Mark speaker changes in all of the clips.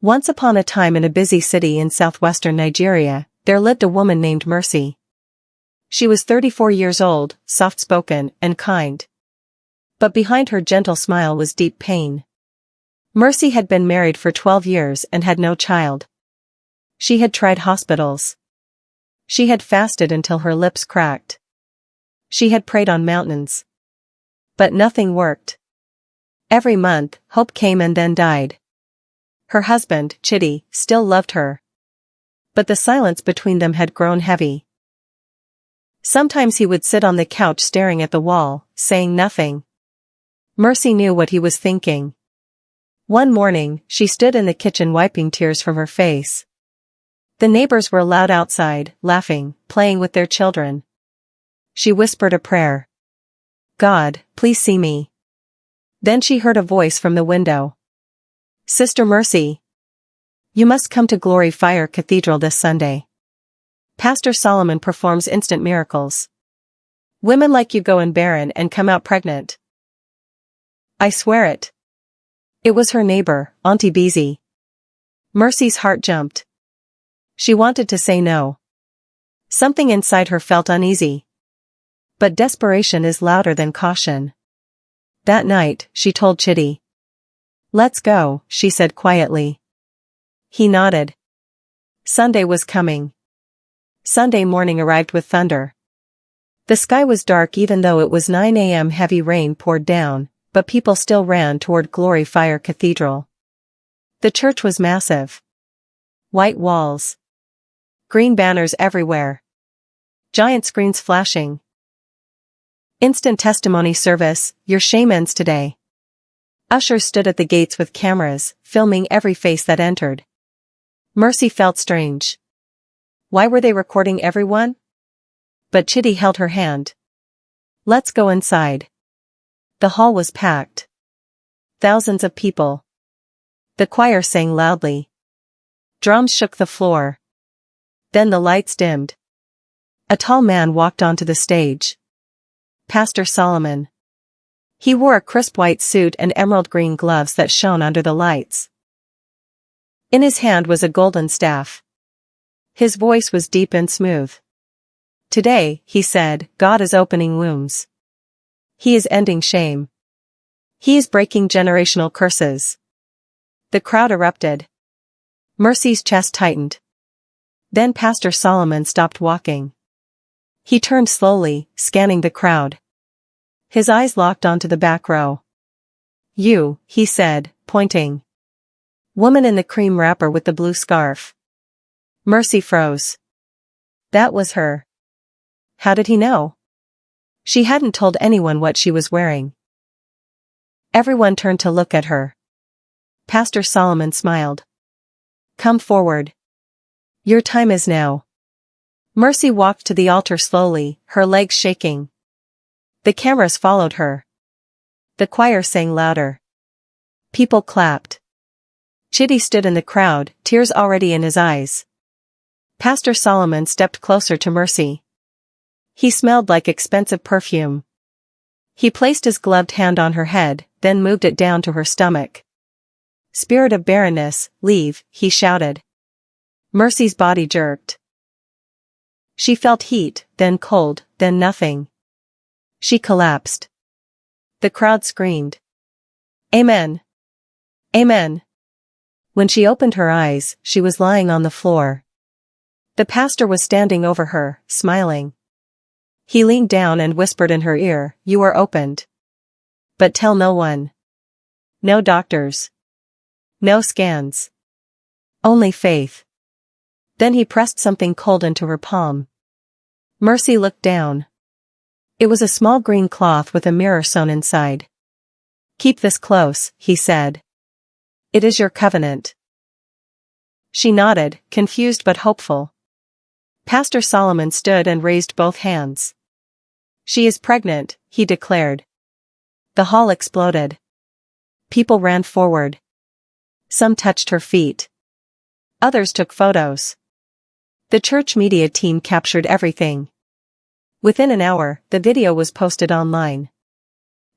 Speaker 1: Once upon a time in a busy city in southwestern Nigeria, there lived a woman named Mercy. She was 34 years old, soft-spoken, and kind. But behind her gentle smile was deep pain. Mercy had been married for 12 years and had no child. She had tried hospitals. She had fasted until her lips cracked. She had prayed on mountains. But nothing worked. Every month, hope came and then died. Her husband, Chidi, still loved her. But the silence between them had grown heavy. Sometimes he would sit on the couch staring at the wall, saying nothing. Mercy knew what he was thinking. One morning, she stood in the kitchen wiping tears from her face. The neighbors were loud outside, laughing, playing with their children. She whispered a prayer. "God, please see me." Then she heard a voice from the window. "Sister Mercy, you must come to Glory Fire Cathedral this Sunday. Pastor Solomon performs instant miracles. Women like you go in barren and come out pregnant." "I swear it." It was her neighbor, Auntie Beezy. Mercy's heart jumped. She wanted to say no. Something inside her felt uneasy. But desperation is louder than caution. That night, she told Chidi. "Let's go," she said quietly. He nodded. Sunday was coming. Sunday morning arrived with thunder. The sky was dark even though it was 9 a.m. Heavy rain poured down, but people still ran toward Glory Fire Cathedral. The church was massive. White walls. Green banners everywhere. Giant screens flashing. Instant testimony service, your shame ends today. Ushers stood at the gates with cameras, filming every face that entered. Mercy felt strange. Why were they recording everyone? But Chidi held her hand. "Let's go inside." The hall was packed. Thousands of people. The choir sang loudly. Drums shook the floor. Then the lights dimmed. A tall man walked onto the stage. Pastor Solomon. He wore a crisp white suit and emerald green gloves that shone under the lights. In his hand was a golden staff. His voice was deep and smooth. "Today," he said, "God is opening wombs. He is ending shame. He is breaking generational curses." The crowd erupted. Mercy's chest tightened. Then Pastor Solomon stopped walking. He turned slowly, scanning the crowd. His eyes locked onto the back row. "You," he said, pointing. "Woman in the cream wrapper with the blue scarf." Mercy froze. That was her. How did he know? She hadn't told anyone what she was wearing. Everyone turned to look at her. Pastor Solomon smiled. "Come forward. Your time is now." Mercy walked to the altar slowly, her legs shaking. The cameras followed her. The choir sang louder. People clapped. Chidi stood in the crowd, tears already in his eyes. Pastor Solomon stepped closer to Mercy. He smelled like expensive perfume. He placed his gloved hand on her head, then moved it down to her stomach. "Spirit of barrenness, leave," he shouted. Mercy's body jerked. She felt heat, then cold, then nothing. She collapsed. The crowd screamed. "Amen! Amen!" When she opened her eyes, she was lying on the floor. The pastor was standing over her, smiling. He leaned down and whispered in her ear, "You are opened. But tell no one. No doctors. No scans. Only faith." Then he pressed something cold into her palm. Mercy looked down. It was a small green cloth with a mirror sewn inside. "Keep this close," he said. "It is your covenant." She nodded, confused but hopeful. Pastor Solomon stood and raised both hands. "She is pregnant," he declared. The hall exploded. People ran forward. Some touched her feet. Others took photos. The church media team captured everything. Within an hour, the video was posted online.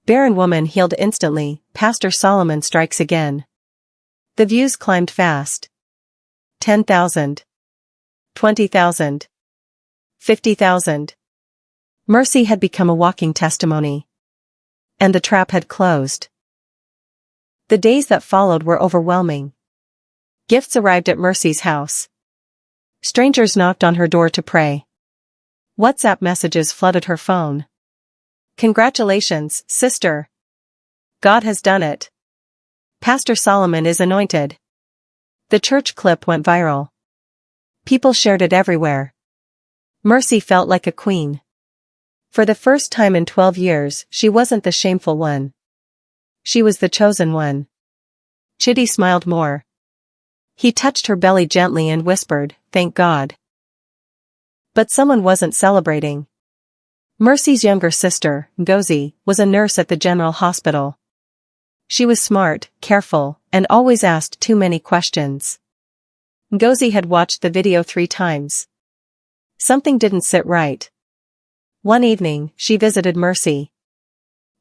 Speaker 1: Barren woman healed instantly, Pastor Solomon strikes again. The views climbed fast. 10,000. 20,000. 50,000. Mercy had become a walking testimony. And the trap had closed. The days that followed were overwhelming. Gifts arrived at Mercy's house. Strangers knocked on her door to pray. WhatsApp messages flooded her phone. Congratulations, sister. God has done it. Pastor Solomon is anointed. The church clip went viral. People shared it everywhere. Mercy felt like a queen. For the first time in 12 years, she wasn't the shameful one. She was the chosen one. Chitty smiled more. He touched her belly gently and whispered, "Thank God." But someone wasn't celebrating. Mercy's younger sister, Ngozi, was a nurse at the general hospital. She was smart, careful, and always asked too many questions. Ngozi had watched the video 3 times. Something didn't sit right. One evening, she visited Mercy.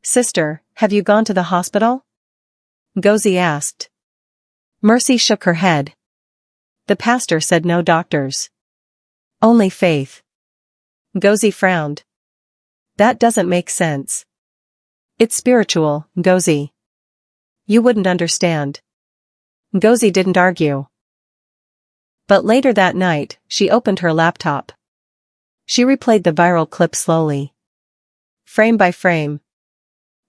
Speaker 1: "Sister, have you gone to the hospital?" Ngozi asked. Mercy shook her head. The pastor said no doctors. Only faith. Ngozi frowned. That doesn't make sense. It's spiritual, Ngozi. You wouldn't understand. Ngozi didn't argue. But later that night, she opened her laptop. She replayed the viral clip slowly. Frame by frame.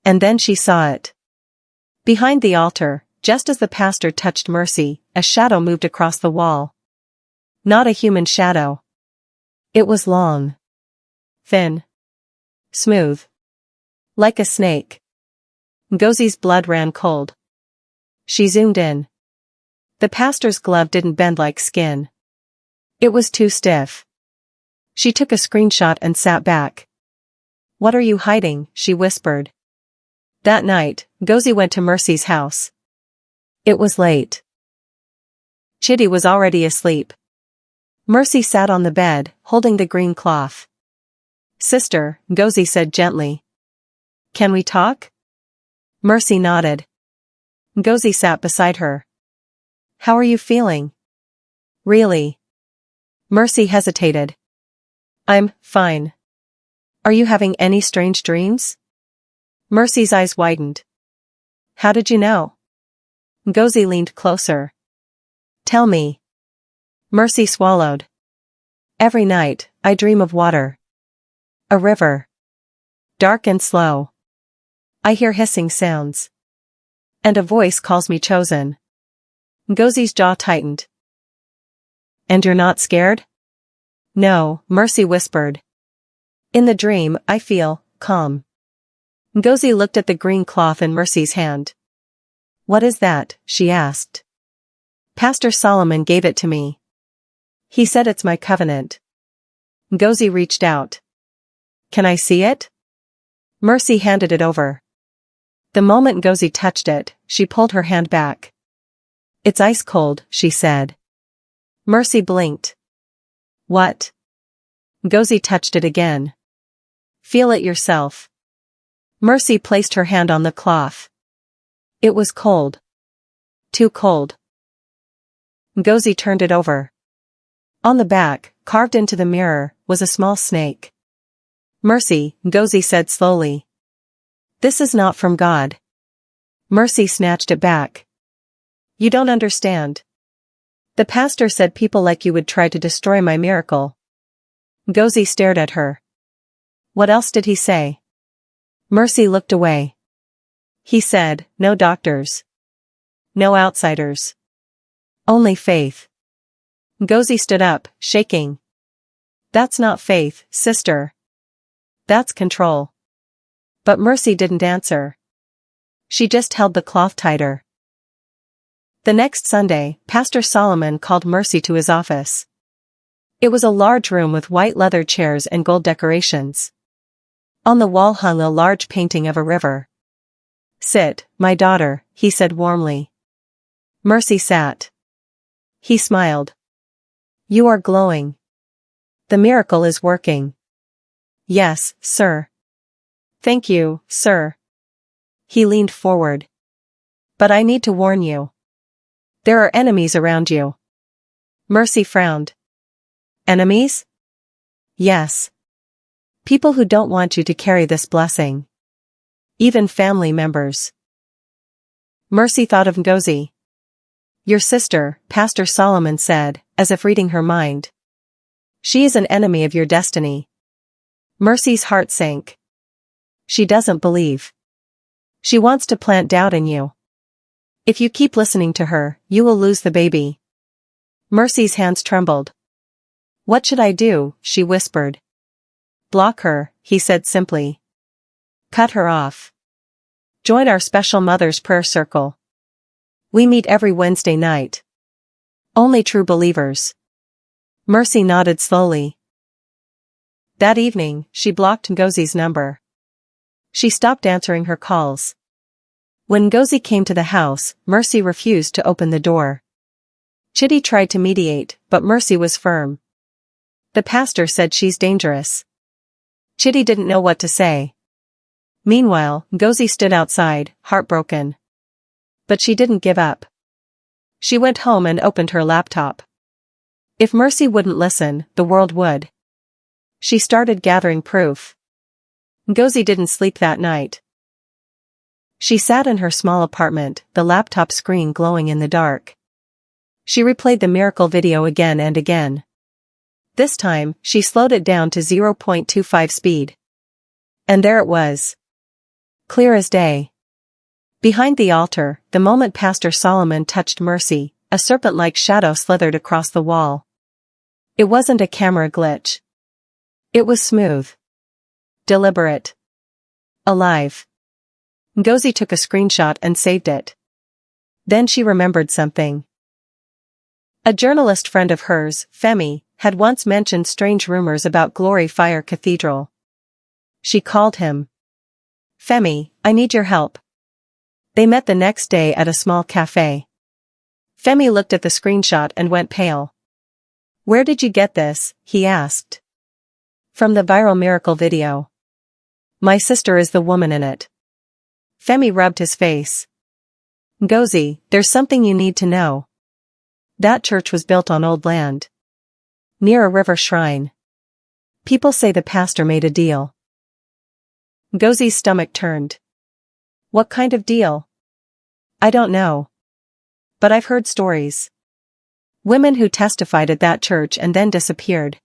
Speaker 1: And then she saw it. Behind the altar, just as the pastor touched Mercy, a shadow moved across the wall. Not a human shadow. It was long. Thin. Smooth. Like a snake. Ngozi's blood ran cold. She zoomed in. The pastor's glove didn't bend like skin. It was too stiff. She took a screenshot and sat back. "What are you hiding?" she whispered. That night, Ngozi went to Mercy's house. It was late. Chitty was already asleep. Mercy sat on the bed, holding the green cloth. "Sister," Ngozi said gently. "Can we talk?" Mercy nodded. Ngozi sat beside her. "How are you feeling?" "Really?" Mercy hesitated. "I'm fine. Are you having any strange dreams?" Mercy's eyes widened. "How did you know?" Ngozi leaned closer. "Tell me." Mercy swallowed. "Every night, I dream of water. A river. Dark and slow. I hear hissing sounds. And a voice calls me chosen." Ngozi's jaw tightened. "And you're not scared?" "No," Mercy whispered. "In the dream, I feel calm." Ngozi looked at the green cloth in Mercy's hand. "What is that?" she asked. "Pastor Solomon gave it to me. He said it's my covenant." Ngozi reached out. "Can I see it?" Mercy handed it over. The moment Ngozi touched it, she pulled her hand back. "It's ice cold," she said. Mercy blinked. "What?" Ngozi touched it again. "Feel it yourself." Mercy placed her hand on the cloth. It was cold. Too cold. Ngozi turned it over. On the back, carved into the mirror, was a small snake. "Mercy," Ngozi said slowly. "This is not from God." Mercy snatched it back. "You don't understand. The pastor said people like you would try to destroy my miracle." Ngozi stared at her. "What else did he say?" Mercy looked away. "He said, no doctors. No outsiders. Only faith." Ngozi stood up, shaking. "That's not faith, sister. That's control." But Mercy didn't answer. She just held the cloth tighter. The next Sunday, Pastor Solomon called Mercy to his office. It was a large room with white leather chairs and gold decorations. On the wall hung a large painting of a river. "Sit, my daughter," he said warmly. Mercy sat. He smiled. "You are glowing. The miracle is working." "Yes, sir." "Thank you, sir." He leaned forward. "But I need to warn you. There are enemies around you. Mercy frowned. Enemies? Yes. People who don't want you to carry this blessing. Even family members. Mercy thought of Ngozi. Your sister, Pastor Solomon said, as if reading her mind. She is an enemy of your destiny. Mercy's heart sank. She doesn't believe. She wants to plant doubt in you. If you keep listening to her, you will lose the baby. Mercy's hands trembled. What should I do? She whispered. Block her, he said simply. Cut her off. Join our special Mother's Prayer Circle. We meet every Wednesday night. Only true believers. Mercy nodded slowly. That evening, she blocked Ngozi's number. She stopped answering her calls. When Ngozi came to the house, Mercy refused to open the door. Chitty tried to mediate, but Mercy was firm. The pastor said she's dangerous. Chitty didn't know what to say. Meanwhile, Ngozi stood outside, heartbroken. But she didn't give up. She went home and opened her laptop. If Mercy wouldn't listen, the world would. She started gathering proof. Ngozi didn't sleep that night. She sat in her small apartment, the laptop screen glowing in the dark. She replayed the miracle video again and again. This time, she slowed it down to 0.25 speed. And there it was. Clear as day. Behind the altar, the moment Pastor Solomon touched Mercy, a serpent-like shadow slithered across the wall. It wasn't a camera glitch. It was smooth. Deliberate. Alive. Ngozi took a screenshot and saved it. Then she remembered something. A journalist friend of hers, Femi, had once mentioned strange rumors about Glory Fire Cathedral. She called him. Femi, I need your help. They met the next day at a small cafe. Femi looked at the screenshot and went pale. Where did you get this? He asked. From the viral miracle video. My sister is the woman in it. Femi rubbed his face. Ngozi, there's something you need to know. That church was built on old land. Near a river shrine. People say the pastor made a deal. Ngozi's stomach turned. What kind of deal? I don't know. But I've heard stories. Women who testified at that church and then disappeared.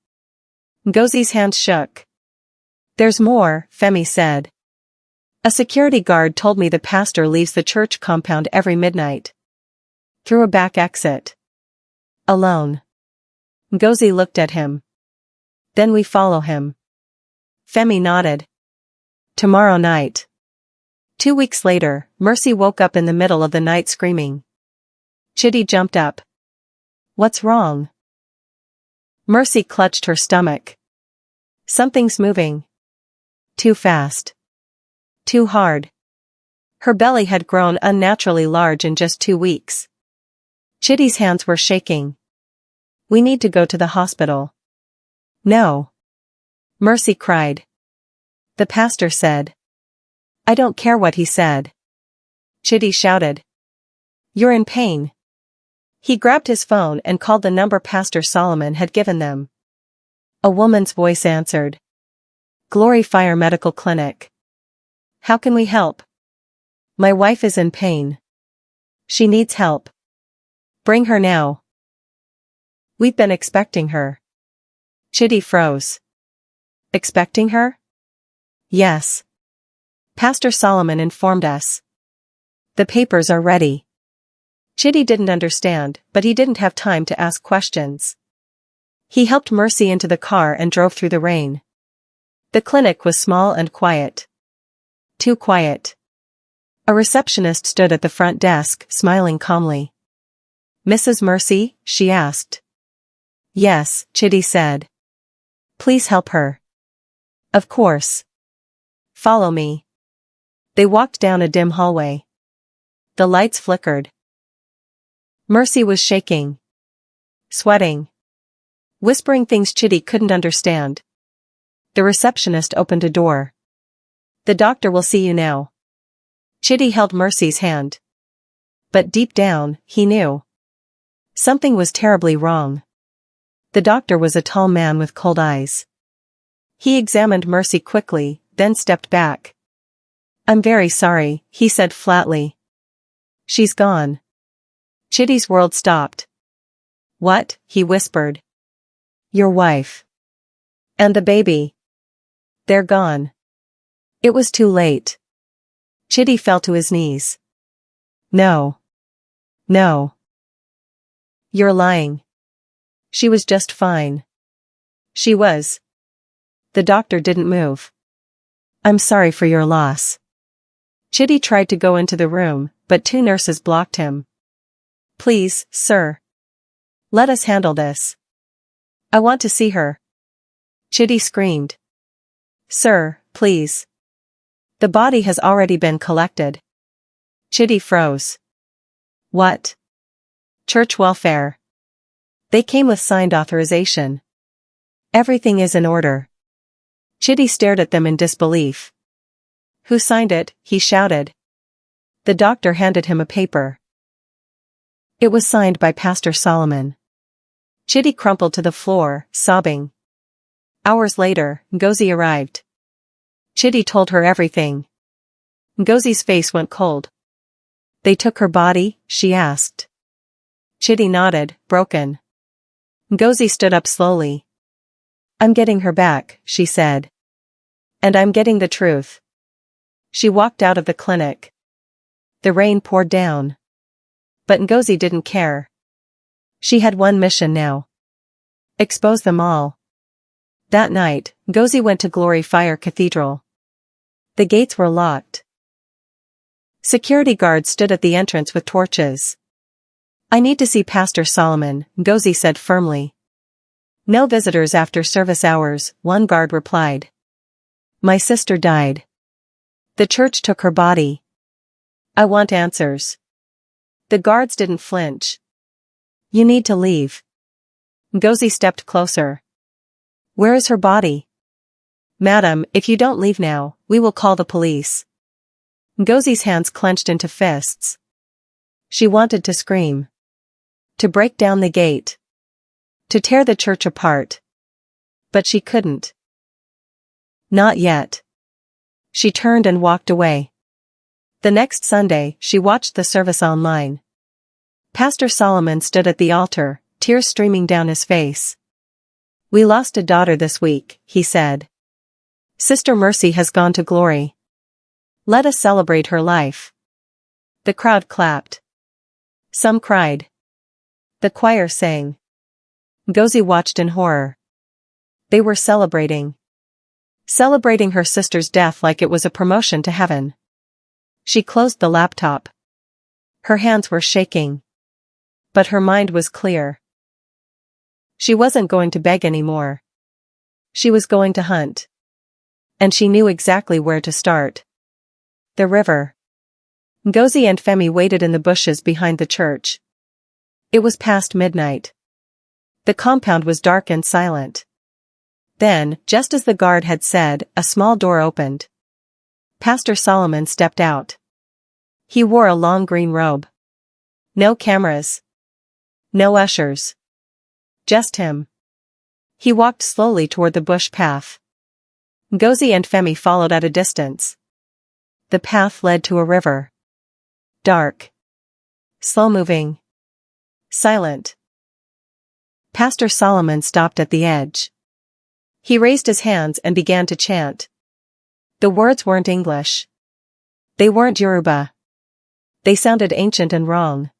Speaker 1: Ngozi's hands shook. There's more, Femi said. A security guard told me the pastor leaves the church compound every midnight. Through a back exit. Alone. Ngozi looked at him. Then we follow him. Femi nodded. Tomorrow night. 2 weeks later, Mercy woke up in the middle of the night screaming. Chitty jumped up. What's wrong? Mercy clutched her stomach. Something's moving. Too fast. Too hard. Her belly had grown unnaturally large in just 2 weeks. Chitty's hands were shaking. We need to go to the hospital. No. Mercy cried. The pastor said. I don't care what he said. Chitty shouted. You're in pain. He grabbed his phone and called the number Pastor Solomon had given them. A woman's voice answered. Glory Fire Medical Clinic. How can we help? My wife is in pain. She needs help. Bring her now. We've been expecting her. Chitty froze. Expecting her? Yes. Pastor Solomon informed us. The papers are ready. Chitty didn't understand, but he didn't have time to ask questions. He helped Mercy into the car and drove through the rain. The clinic was small and quiet. Too quiet. A receptionist stood at the front desk, smiling calmly. Mrs. Mercy? She asked. Yes, Chitty said. Please help her. Of course. Follow me. They walked down a dim hallway. The lights flickered. Mercy was shaking. Sweating. Whispering things Chitty couldn't understand. The receptionist opened a door. The doctor will see you now. Chitty held Mercy's hand. But deep down, he knew. Something was terribly wrong. The doctor was a tall man with cold eyes. He examined Mercy quickly, then stepped back. "I'm very sorry," he said flatly. "She's gone." Chitty's world stopped. "What?" he whispered. "Your wife. And the baby. They're gone." It was too late. Chitty fell to his knees. "No. No. You're lying. She was just fine." "She was." The doctor didn't move. "I'm sorry for your loss." Chitty tried to go into the room, but two nurses blocked him. "Please, sir. Let us handle this. I want to see her." Chitty screamed. "Sir, please. The body has already been collected." Chitty froze. "What? Church welfare. They came with signed authorization. Everything is in order." Chitty stared at them in disbelief. "Who signed it?" he shouted. The doctor handed him a paper. It was signed by Pastor Solomon. Chitty crumpled to the floor, sobbing. Hours later, Ngozi arrived. Chitty told her everything. Ngozi's face went cold. "They took her body?" she asked. Chitty nodded, broken. Ngozi stood up slowly. "I'm getting her back," she said. "And I'm getting the truth." She walked out of the clinic. The rain poured down. But Ngozi didn't care. She had one mission now. Expose them all. That night, Ngozi went to Glory Fire Cathedral. The gates were locked. Security guards stood at the entrance with torches. "I need to see Pastor Solomon," Ngozi said firmly. "No visitors after service hours," one guard replied. "My sister died. The church took her body. I want answers." The guards didn't flinch. "You need to leave." Ngozi stepped closer. "Where is her body?" "Madam, if you don't leave now, we will call the police." Ngozi's hands clenched into fists. She wanted to scream. To break down the gate. To tear the church apart. But she couldn't. Not yet. She turned and walked away. The next Sunday, she watched the service online. Pastor Solomon stood at the altar, tears streaming down his face. "We lost a daughter this week," he said. "Sister Mercy has gone to glory. Let us celebrate her life." The crowd clapped. Some cried. The choir sang. Ngozi watched in horror. They were celebrating. Celebrating her sister's death like it was a promotion to heaven. She closed the laptop. Her hands were shaking. But her mind was clear. She wasn't going to beg anymore. She was going to hunt. And she knew exactly where to start. The river. Ngozi and Femi waited in the bushes behind the church. It was past midnight. The compound was dark and silent. Then, just as the guard had said, a small door opened. Pastor Solomon stepped out. He wore a long green robe. No cameras. No ushers. Just him. He walked slowly toward the bush path. Ngozi and Femi followed at a distance. The path led to a river. Dark. Slow-moving. Silent. Pastor Solomon stopped at the edge. He raised his hands and began to chant. The words weren't English. They weren't Yoruba. They sounded ancient and wrong.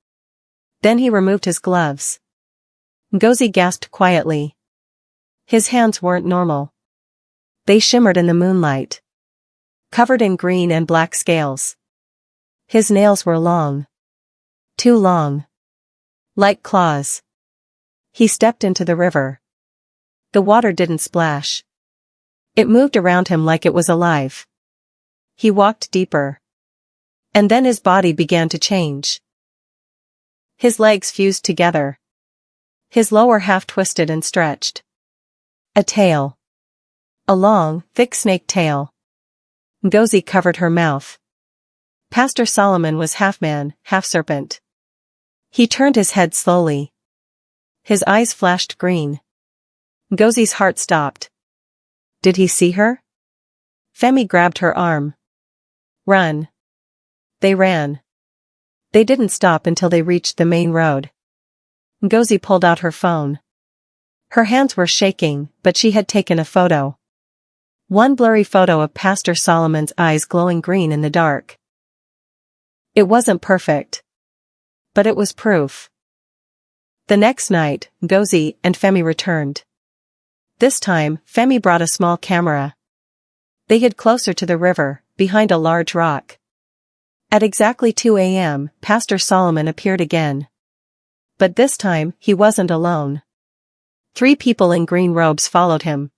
Speaker 1: Then he removed his gloves. Ngozi gasped quietly. His hands weren't normal. They shimmered in the moonlight. Covered in green and black scales. His nails were long. Too long. Like claws. He stepped into the river. The water didn't splash. It moved around him like it was alive. He walked deeper. And then his body began to change. His legs fused together. His lower half twisted and stretched. A tail. A long, thick snake tail. Ngozi covered her mouth. Pastor Solomon was half man, half serpent. He turned his head slowly. His eyes flashed green. Ngozi's heart stopped. Did he see her? Femi grabbed her arm. Run. They ran. They didn't stop until they reached the main road. Ngozi pulled out her phone. Her hands were shaking, but she had taken a photo. One blurry photo of Pastor Solomon's eyes glowing green in the dark. It wasn't perfect. But it was proof. The next night, Ngozi and Femi returned. This time, Femi brought a small camera. They hid closer to the river, behind a large rock. At exactly 2 a.m., Pastor Solomon appeared again. But this time, he wasn't alone. 3 people in green robes followed him.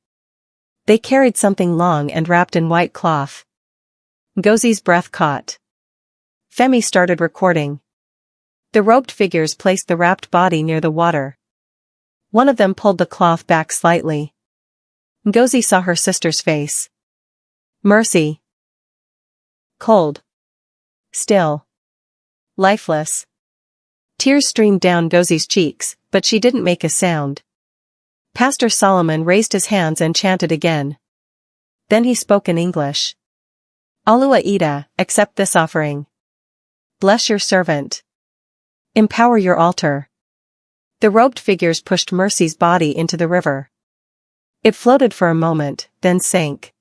Speaker 1: They carried something long and wrapped in white cloth. Ngozi's breath caught. Femi started recording. The robed figures placed the wrapped body near the water. One of them pulled the cloth back slightly. Ngozi saw her sister's face. Mercy. Cold. Still. Lifeless. Tears streamed down Ngozi's cheeks, but she didn't make a sound. Pastor Solomon raised his hands and chanted again. Then he spoke in English. Alua Ida, accept this offering. Bless your servant. Empower your altar. The robed figures pushed Mercy's body into the river. It floated for a moment, then sank.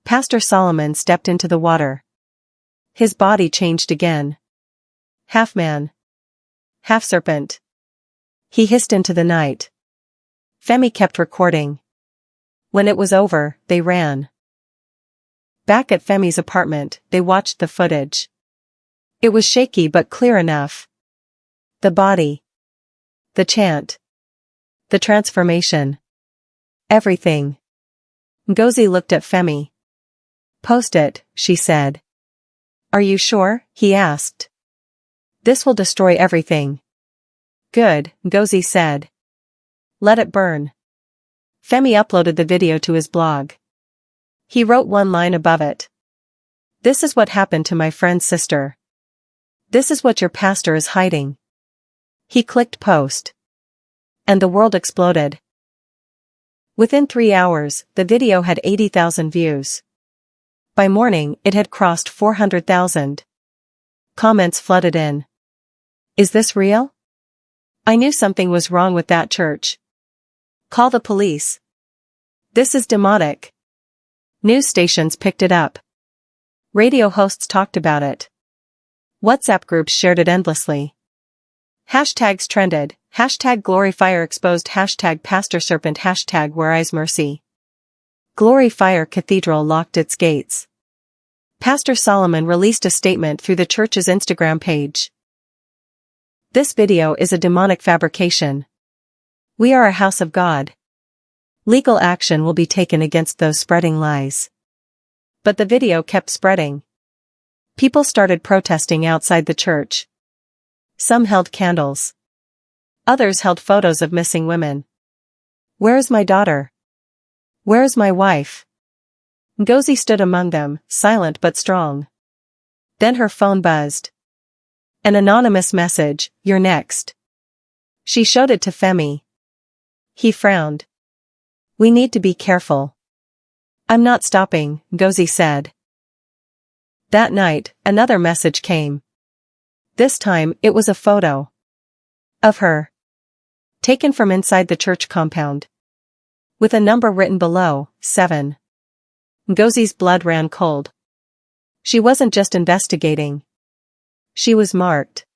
Speaker 1: Pastor Solomon stepped into the water. His body changed again. Half man. Half serpent. He hissed into the night. Femi kept recording. When it was over, they ran. Back at Femi's apartment, they watched the footage. It was shaky but clear enough. The body. The chant. The transformation. Everything. Ngozi looked at Femi. Post it, she said. Are you sure? He asked. This will destroy everything. Good, Ngozi said. Let it burn. Femi uploaded the video to his blog. He wrote one line above it. This is what happened to my friend's sister. This is what your pastor is hiding. He clicked post. And the world exploded. Within 3 hours, the video had 80,000 views. By morning, it had crossed 400,000. Comments flooded in. Is this real? I knew something was wrong with that church. Call the police. This is demonic. News stations picked it up. Radio hosts talked about it. WhatsApp groups shared it endlessly. Hashtags trended, hashtag Gloryfire exposed, hashtag Pastor Serpent, hashtag Where Is Mercy. Gloryfire Cathedral locked its gates. Pastor Solomon released a statement through the church's Instagram page. This video is a demonic fabrication. We are a house of God. Legal action will be taken against those spreading lies. But the video kept spreading. People started protesting outside the church. Some held candles. Others held photos of missing women. Where is my daughter? Where is my wife? Ngozi stood among them, silent but strong. Then her phone buzzed. An anonymous message, you're next. She showed it to Femi. He frowned. We need to be careful. I'm not stopping, Ngozi said. That night, another message came. This time, it was a photo. Of her. Taken from inside the church compound. With a number written below, 7. Ngozi's blood ran cold. She wasn't just investigating. She was marked.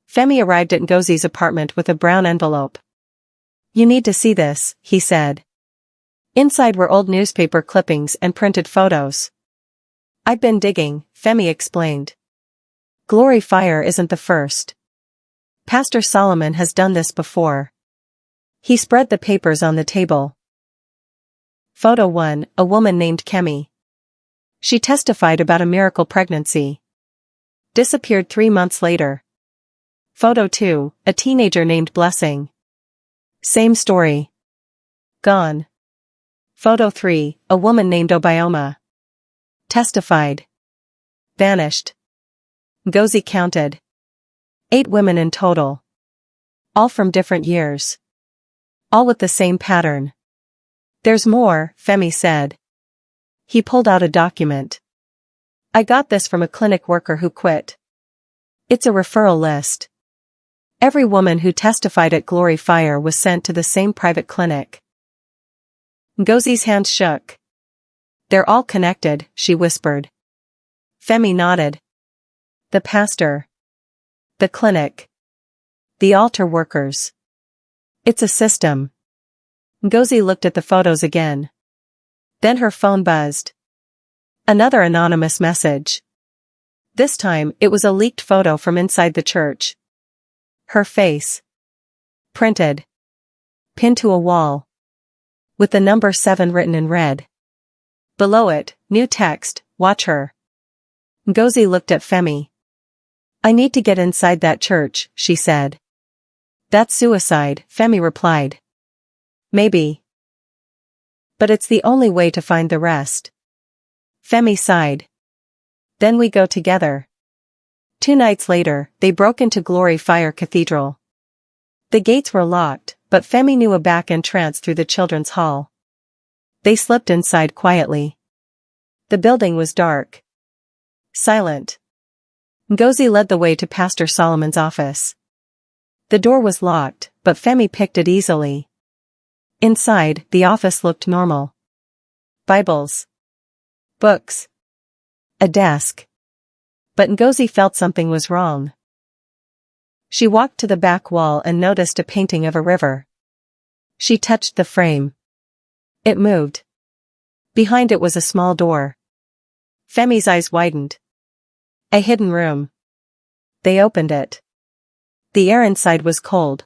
Speaker 1: Femi arrived at Ngozi's apartment with a brown envelope. You need to see this, he said. Inside were old newspaper clippings and printed photos. I've been digging, Femi explained. Gloryfire isn't the first. Pastor Solomon has done this before. He spread the papers on the table. Photo 1, a woman named Kemi. She testified about a miracle pregnancy. Disappeared 3 months later. Photo 2, a teenager named Blessing. Same story. Gone. Photo 3, a woman named Obioma. Testified. Vanished. Ngozi counted. 8 women in total. All from different years. All with the same pattern. There's more, Femi said. He pulled out a document. I got this from a clinic worker who quit. It's a referral list. Every woman who testified at Glory Fire was sent to the same private clinic. Ngozi's hands shook. They're all connected, she whispered. Femi nodded. The pastor. The clinic. The altar workers. It's a system. Ngozi looked at the photos again. Then her phone buzzed. Another anonymous message. This time it was a leaked photo from inside the church. Her face. Printed. Pinned to a wall. With the number 7 written in red. Below it, new text, watch her. Ngozi looked at Femi. I need to get inside that church, she said. That's suicide, Femi replied. Maybe. But it's the only way to find the rest. Femi sighed. Then we go together. 2 nights later, they broke into Glory Fire Cathedral. The gates were locked, but Femi knew a back entrance through the children's hall. They slipped inside quietly. The building was dark. Silent. Ngozi led the way to Pastor Solomon's office. The door was locked, but Femi picked it easily. Inside, the office looked normal. Bibles. Books. A desk. But Ngozi felt something was wrong. She walked to the back wall and noticed a painting of a river. She touched the frame. It moved. Behind it was a small door. Femi's eyes widened. A hidden room. They opened it. The air inside was cold.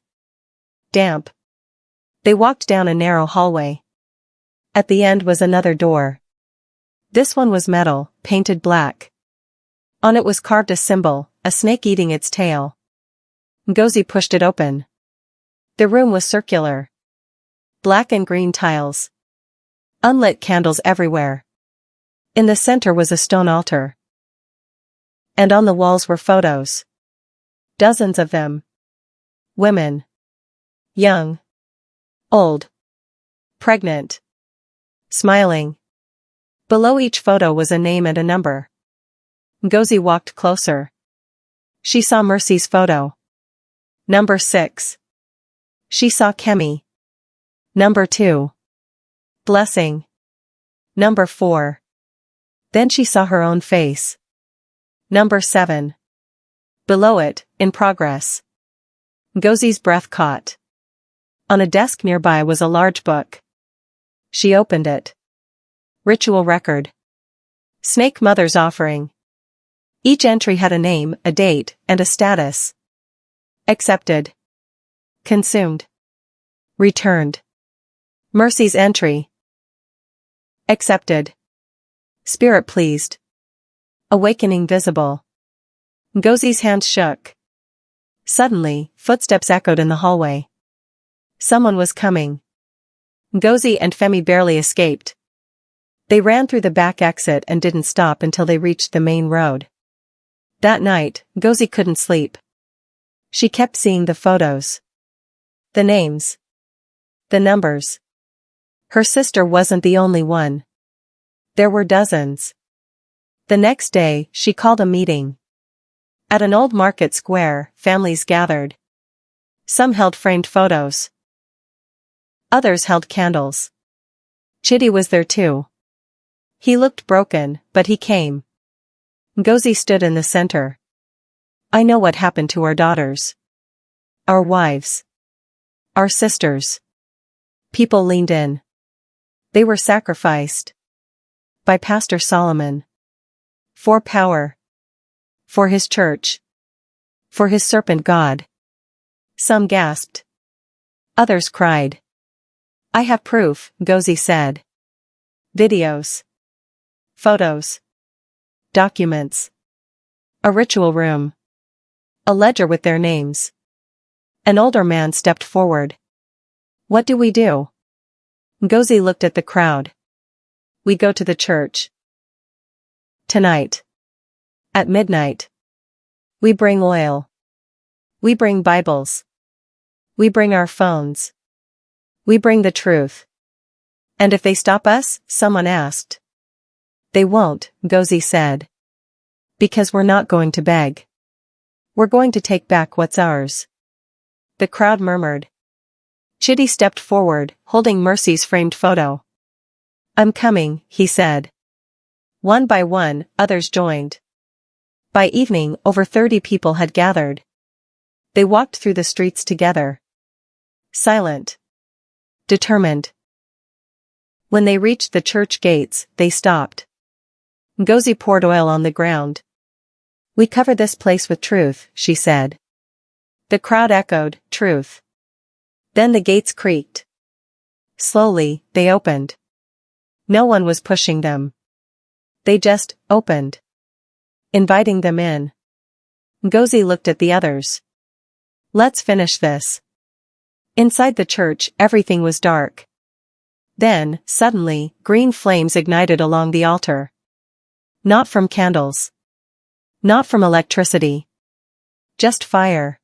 Speaker 1: Damp. They walked down a narrow hallway. At the end was another door. This one was metal, painted black. On it was carved a symbol, a snake eating its tail. Ngozi pushed it open. The room was circular. Black and green tiles. Unlit candles everywhere. In the center was a stone altar. And on the walls were photos. Dozens of them. Women. Young. Old. Pregnant. Smiling. Below each photo was a name and a number. Ngozi walked closer. She saw Mercy's photo. Number 6. She saw Kemi. Number 2. Blessing. Number 4. Then she saw her own face. Number 7. Below it, in progress. Ngozi's breath caught. On a desk nearby was a large book. She opened it. Ritual record. Snake Mother's offering. Each entry had a name, a date, and a status. Accepted. Consumed. Returned. Mercy's entry. Accepted. Spirit pleased. Awakening visible. Ngozi's hands shook. Suddenly, footsteps echoed in the hallway. Someone was coming. Ngozi and Femi barely escaped. They ran through the back exit and didn't stop until they reached the main road. That night, Ngozi couldn't sleep. She kept seeing the photos. The names. The numbers. Her sister wasn't the only one. There were dozens. The next day, she called a meeting. At an old market square, families gathered. Some held framed photos. Others held candles. Chidi was there too. He looked broken, but he came. Ngozi stood in the center. I know what happened to our daughters. Our wives. Our sisters. People leaned in. They were sacrificed. By Pastor Solomon. For power. For his church. For his serpent God. Some gasped. Others cried. I have proof, Ngozi said. Videos. Photos. Documents. A ritual room. A ledger with their names. An older man stepped forward. What do we do? Ngozi looked at the crowd. We go to the church. Tonight. At midnight. We bring oil. We bring Bibles. We bring our phones. We bring the truth. And if they stop us? Someone asked. They won't, Gozi said. Because we're not going to beg. We're going to take back what's ours. The crowd murmured. Chitty stepped forward, holding Mercy's framed photo. I'm coming, he said. One by one, others joined. By evening, over 30 people had gathered. They walked through the streets together. Silent. Determined. When they reached the church gates, they stopped. Ngozi poured oil on the ground. We cover this place with truth, she said. The crowd echoed, truth. Then the gates creaked. Slowly, they opened. No one was pushing them. They just opened. Inviting them in. Ngozi looked at the others. Let's finish this. Inside the church, everything was dark. Then, suddenly, green flames ignited along the altar. Not from candles. Not from electricity. Just fire.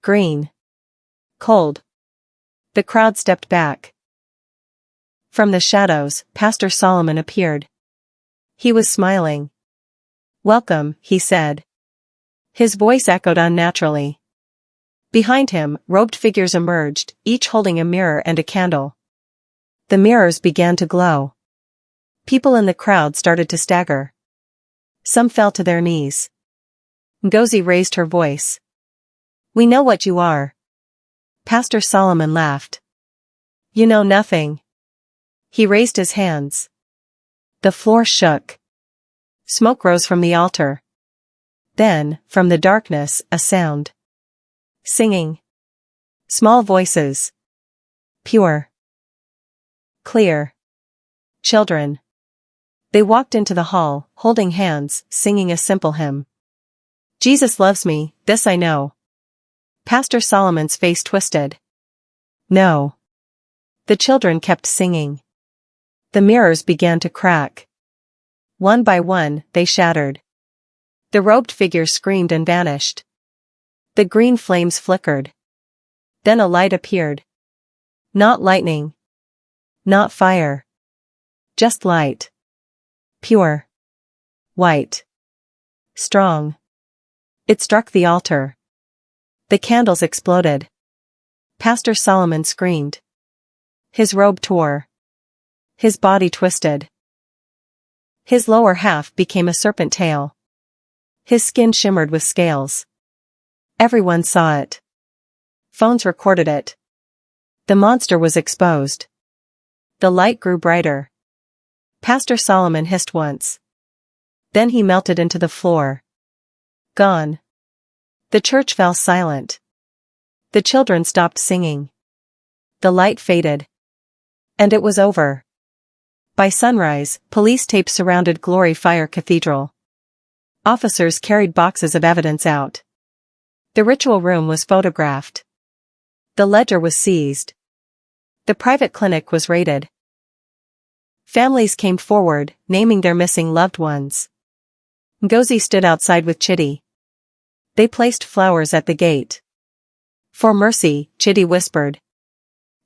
Speaker 1: Green. Cold. The crowd stepped back. From the shadows, Pastor Solomon appeared. He was smiling. Welcome, he said. His voice echoed unnaturally. Behind him, robed figures emerged, each holding a mirror and a candle. The mirrors began to glow. People in the crowd started to stagger. Some fell to their knees. Ngozi raised her voice. We know what you are. Pastor Solomon laughed. You know nothing. He raised his hands. The floor shook. Smoke rose from the altar. Then, from the darkness, a sound. Singing. Small voices. Pure. Clear. Children. They walked into the hall, holding hands, singing a simple hymn. Jesus loves me, this I know. Pastor Solomon's face twisted. No. The children kept singing. The mirrors began to crack. One by one, they shattered. The robed figures screamed and vanished. The green flames flickered. Then a light appeared. Not lightning. Not fire. Just light. Pure. White. Strong. It struck the altar. The candles exploded. Pastor Solomon screamed. His robe tore. His body twisted. His lower half became a serpent tail. His skin shimmered with scales. Everyone saw it. Phones recorded it. The monster was exposed. The light grew brighter. Pastor Solomon hissed once. Then he melted into the floor. Gone. The church fell silent. The children stopped singing. The light faded. And it was over. By sunrise, police tape surrounded Glory Fire Cathedral. Officers carried boxes of evidence out. The ritual room was photographed. The ledger was seized. The private clinic was raided. Families came forward, naming their missing loved ones. Ngozi stood outside with Chitty. They placed flowers at the gate. For mercy, Chitty whispered.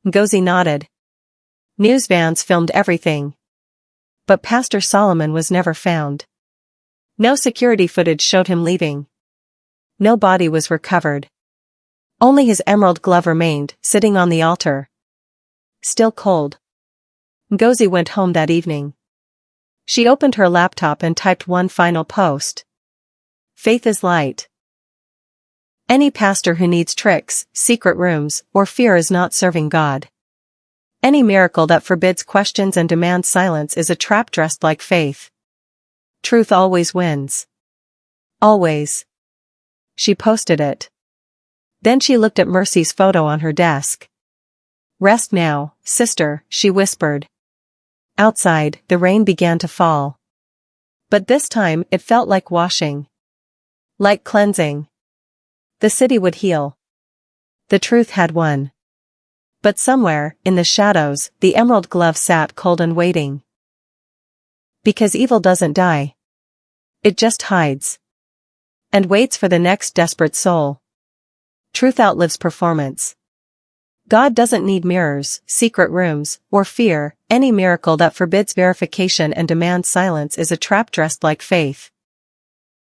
Speaker 1: Ngozi nodded. News vans filmed everything. But Pastor Solomon was never found. No security footage showed him leaving. No body was recovered. Only his emerald glove remained, sitting on the altar. Still cold. Ngozi went home that evening. She opened her laptop and typed one final post. Faith is light. Any pastor who needs tricks, secret rooms, or fear is not serving God. Any miracle that forbids questions and demands silence is a trap dressed like faith. Truth always wins. Always. She posted it. Then she looked at Mercy's photo on her desk. Rest now, sister, she whispered. Outside, the rain began to fall. But this time, it felt like washing. Like cleansing. The city would heal. The truth had won. But somewhere, in the shadows, the emerald glove sat cold and waiting. Because evil doesn't die. It just hides. And waits for the next desperate soul. Truth outlives performance. God doesn't need mirrors, secret rooms, or fear. Any miracle that forbids verification and demands silence is a trap dressed like faith.